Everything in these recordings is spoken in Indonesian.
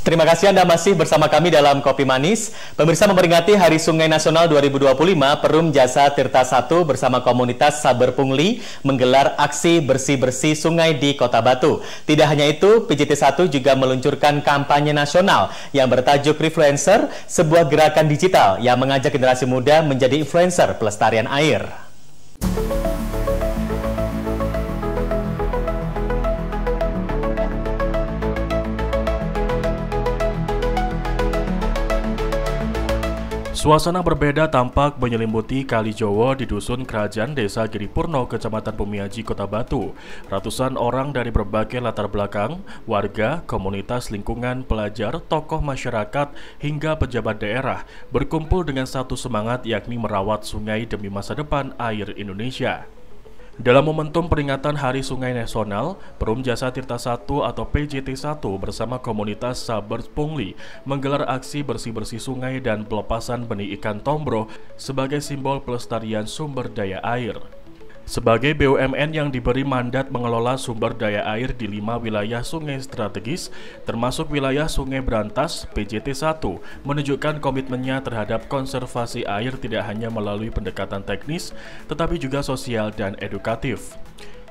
Terima kasih Anda masih bersama kami dalam Kopi Manis. Pemirsa, memperingati Hari Sungai Nasional 2025, Perum Jasa Tirta 1 bersama komunitas Saber Pungli menggelar aksi bersih-bersih sungai di Kota Batu. Tidak hanya itu, PJT 1 juga meluncurkan kampanye nasional yang bertajuk Refluencer, sebuah gerakan digital yang mengajak generasi muda menjadi influencer pelestarian air. Suasana berbeda tampak menyelimuti Kali Jowo di Dusun Kerajaan Desa Giripurno, Kecamatan Bumiaji, Kota Batu. Ratusan orang dari berbagai latar belakang, warga, komunitas lingkungan, pelajar, tokoh masyarakat, hingga pejabat daerah berkumpul dengan satu semangat, yakni merawat sungai demi masa depan air Indonesia. Dalam momentum peringatan Hari Sungai Nasional, Perum Jasa Tirta 1 atau PJT 1 bersama komunitas Saber Pungli menggelar aksi bersih-bersih sungai dan pelepasan benih ikan tombro sebagai simbol pelestarian sumber daya air. Sebagai BUMN yang diberi mandat mengelola sumber daya air di 5 wilayah sungai strategis, termasuk wilayah Sungai Brantas, PJT 1 menunjukkan komitmennya terhadap konservasi air tidak hanya melalui pendekatan teknis, tetapi juga sosial dan edukatif.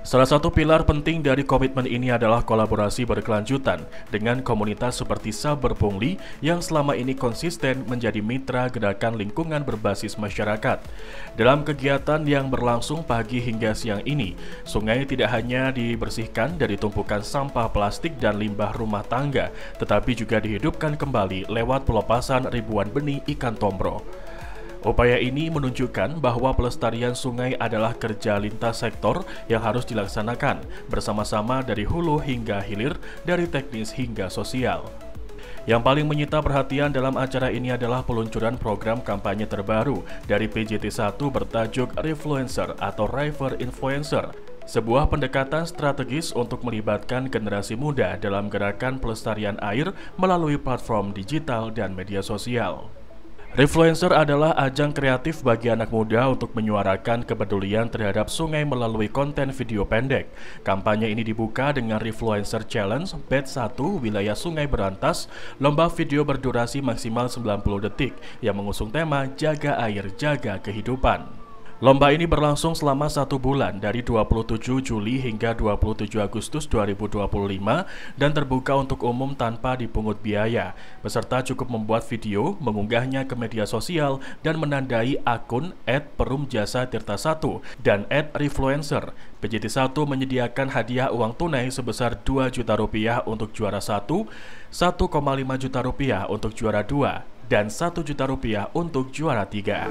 Salah satu pilar penting dari komitmen ini adalah kolaborasi berkelanjutan dengan komunitas seperti Saber Pungli yang selama ini konsisten menjadi mitra gerakan lingkungan berbasis masyarakat. Dalam kegiatan yang berlangsung pagi hingga siang ini, sungai tidak hanya dibersihkan dari tumpukan sampah plastik dan limbah rumah tangga, tetapi juga dihidupkan kembali lewat pelepasan ribuan benih ikan tombro. Upaya ini menunjukkan bahwa pelestarian sungai adalah kerja lintas sektor yang harus dilaksanakan bersama-sama dari hulu hingga hilir, dari teknis hingga sosial. Yang paling menyita perhatian dalam acara ini adalah peluncuran program kampanye terbaru dari PJT 1 bertajuk Refluencer atau River Influencer, sebuah pendekatan strategis untuk melibatkan generasi muda dalam gerakan pelestarian air melalui platform digital dan media sosial. Refluencer adalah ajang kreatif bagi anak muda untuk menyuarakan kepedulian terhadap sungai melalui konten video pendek. Kampanye ini dibuka dengan Refluencer Challenge Batch 1 Wilayah Sungai Brantas, lomba video berdurasi maksimal 90 detik yang mengusung tema Jaga Air, Jaga Kehidupan. Lomba ini berlangsung selama 1 bulan dari 27 Juli hingga 27 Agustus 2025 dan terbuka untuk umum tanpa dipungut biaya. Peserta cukup membuat video, mengunggahnya ke media sosial dan menandai akun @perumjasatirta1 dan @refluencer. PJT 1 menyediakan hadiah uang tunai sebesar Rp2 juta untuk juara 1, Rp1,5 juta untuk juara 2, dan Rp1 juta untuk juara 3.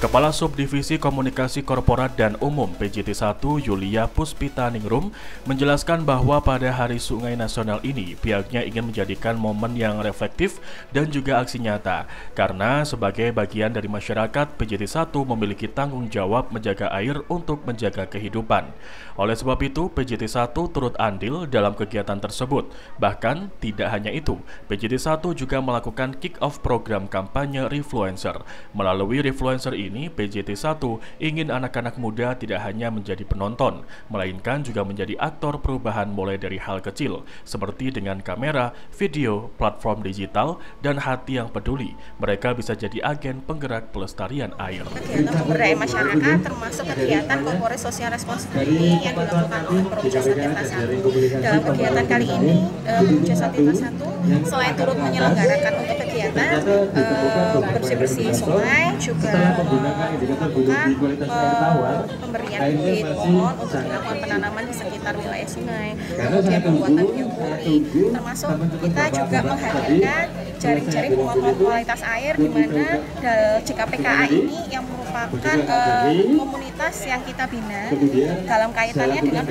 Kepala Subdivisi Komunikasi Korporat dan Umum PJT 1 Yulia Puspita Ningrum menjelaskan bahwa pada Hari Sungai Nasional ini pihaknya ingin menjadikan momen yang reflektif dan juga aksi nyata karena sebagai bagian dari masyarakat, PJT 1 memiliki tanggung jawab menjaga air untuk menjaga kehidupan. Oleh sebab itu, PJT 1 turut andil dalam kegiatan tersebut. Bahkan tidak hanya itu, PJT 1 juga melakukan kick-off program kampanye Refluencer. Melalui Refluencer ini, PJT 1 ingin anak-anak muda tidak hanya menjadi penonton, melainkan juga menjadi aktor perubahan mulai dari hal kecil, seperti dengan kamera, video, platform digital, dan hati yang peduli. Mereka bisa jadi agen penggerak pelestarian air. Kegiatan pemberdayaan masyarakat termasuk kegiatan corporate social responsibility yang dilakukan oleh Perum Jasa Tirta 1. Dalam kegiatan kali ini, Perum Jasa Tirta 1 selain turut menyelenggarakan untuk kegiatan bersih-bersih sungai, juga melakukan pemberian bibit pohon untuk dilakukan penanaman di sekitar wilayah sungai, kemudian pembuatan biopori, termasuk kita juga menghadirkan jaring-jaring pengontrol kualitas air di mana JKPKA ini yang merupakan komunitas komunitas yang kita bina dalam kaitannya dengan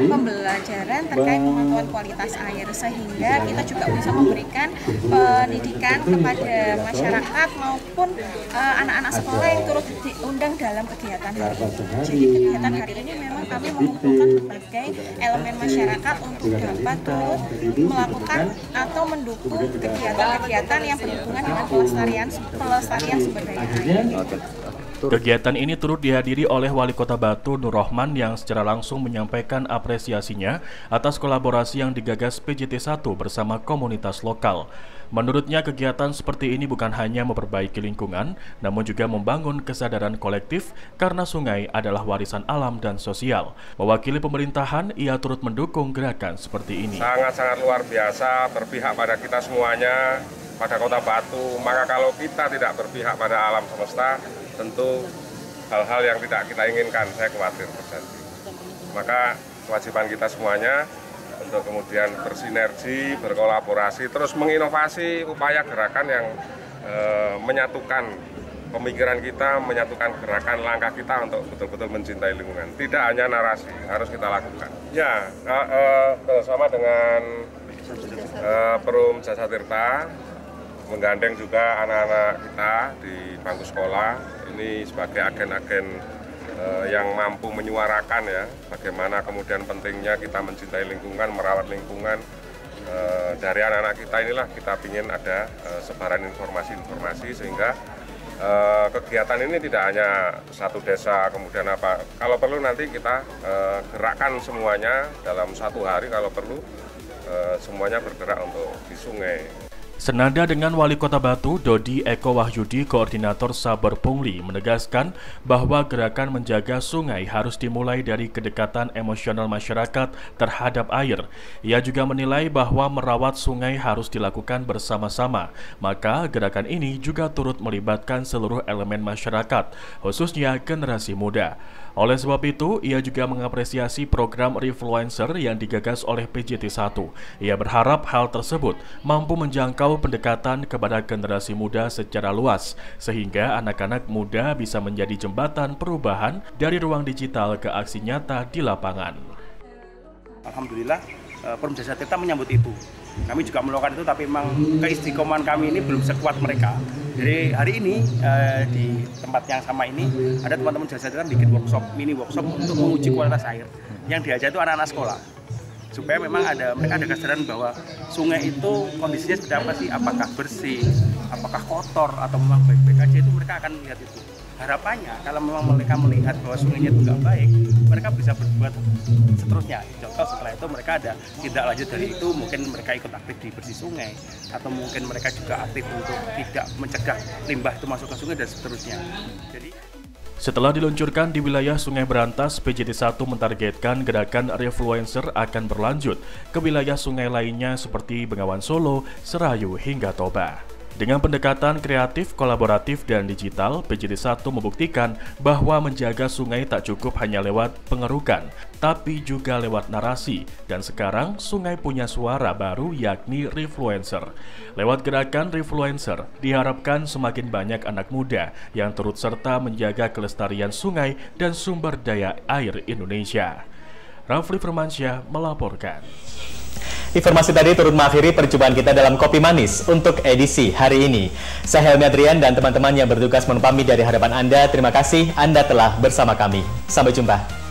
pembelajaran terkait kemampuan kualitas air, sehingga kita juga bisa memberikan pendidikan kepada masyarakat maupun anak-anak sekolah yang turut diundang dalam kegiatan hari ini. Jadi kegiatan hari ini memang kami mengumpulkan berbagai elemen masyarakat untuk dapat turut melakukan atau mendukung kegiatan-kegiatan yang berhubungan dengan pelestarian sumber daya air. Kegiatan ini turut dihadiri oleh Wali Kota Batu Nur Rohman yang secara langsung menyampaikan apresiasinya atas kolaborasi yang digagas PJT1 bersama komunitas lokal. Menurutnya kegiatan seperti ini bukan hanya memperbaiki lingkungan, namun juga membangun kesadaran kolektif karena sungai adalah warisan alam dan sosial. Mewakili pemerintahan, ia turut mendukung gerakan seperti ini. Sangat-sangat luar biasa, berpihak pada kita semuanya, pada Kota Batu. Maka kalau kita tidak berpihak pada alam semesta, tentu hal-hal yang tidak kita inginkan, saya khawatir terjadi. Maka kewajiban kita semuanya untuk kemudian bersinergi, berkolaborasi, terus menginovasi upaya gerakan yang menyatukan pemikiran kita, menyatukan gerakan langkah kita untuk betul-betul mencintai lingkungan. Tidak hanya narasi, harus kita lakukan. Ya, bersama dengan Perum Jasa Tirta, menggandeng juga anak-anak kita di bangku sekolah, ini sebagai agen-agen yang mampu menyuarakan ya, bagaimana kemudian pentingnya kita mencintai lingkungan, merawat lingkungan. Dari anak-anak kita inilah kita ingin ada sebaran informasi-informasi sehingga kegiatan ini tidak hanya satu desa kemudian apa. Kalau perlu nanti kita gerakkan semuanya dalam satu hari, kalau perlu semuanya bergerak untuk di sungai. Senada dengan Wali Kota Batu, Dodi Eko Wahyudi, Koordinator Saber Pungli, menegaskan bahwa gerakan menjaga sungai harus dimulai dari kedekatan emosional masyarakat terhadap air. Ia juga menilai bahwa merawat sungai harus dilakukan bersama-sama, maka gerakan ini juga turut melibatkan seluruh elemen masyarakat, khususnya generasi muda. Oleh sebab itu, ia juga mengapresiasi program Refluencer yang digagas oleh PJT1. Ia berharap hal tersebut mampu menjangkau pendekatan kepada generasi muda secara luas, sehingga anak-anak muda bisa menjadi jembatan perubahan dari ruang digital ke aksi nyata di lapangan. Alhamdulillah, Perum Jasa Tirta menyambut itu. Kami juga melakukan itu, tapi memang keistiqomahan kami ini belum sekuat mereka. Jadi hari ini di tempat yang sama ini ada teman-teman Jasa Tirta bikin mini workshop untuk menguji kualitas air. Yang diajak itu anak-anak sekolah. Supaya memang mereka ada kesadaran bahwa sungai itu kondisinya seperti apa sih, apakah bersih, apakah kotor, atau memang baik-baik aja, itu mereka akan melihat itu. Harapannya kalau memang mereka melihat bahwa sungainya itu nggak baik, mereka bisa berbuat seterusnya. Contoh setelah itu mereka ada tindak lanjut dari itu, mungkin mereka ikut aktif di bersih sungai, atau mungkin mereka juga aktif untuk tidak mencegah limbah itu masuk ke sungai dan seterusnya. Setelah diluncurkan di wilayah Sungai Berantas, PJT1 mentargetkan gerakan Refluencer akan berlanjut ke wilayah sungai lainnya seperti Bengawan Solo, Serayu, hingga Toba. Dengan pendekatan kreatif, kolaboratif, dan digital, PJT1 membuktikan bahwa menjaga sungai tak cukup hanya lewat pengerukan, tapi juga lewat narasi. Dan sekarang, sungai punya suara baru yakni Refluencer. Lewat gerakan Refluencer, diharapkan semakin banyak anak muda yang turut serta menjaga kelestarian sungai dan sumber daya air Indonesia. Rafli Firmansyah melaporkan. Informasi tadi turut mengakhiri perjumpaan kita dalam Kopi Manis untuk edisi hari ini. Saya Helmi Adrian dan teman-teman yang bertugas menepami dari hadapan Anda. Terima kasih Anda telah bersama kami. Sampai jumpa.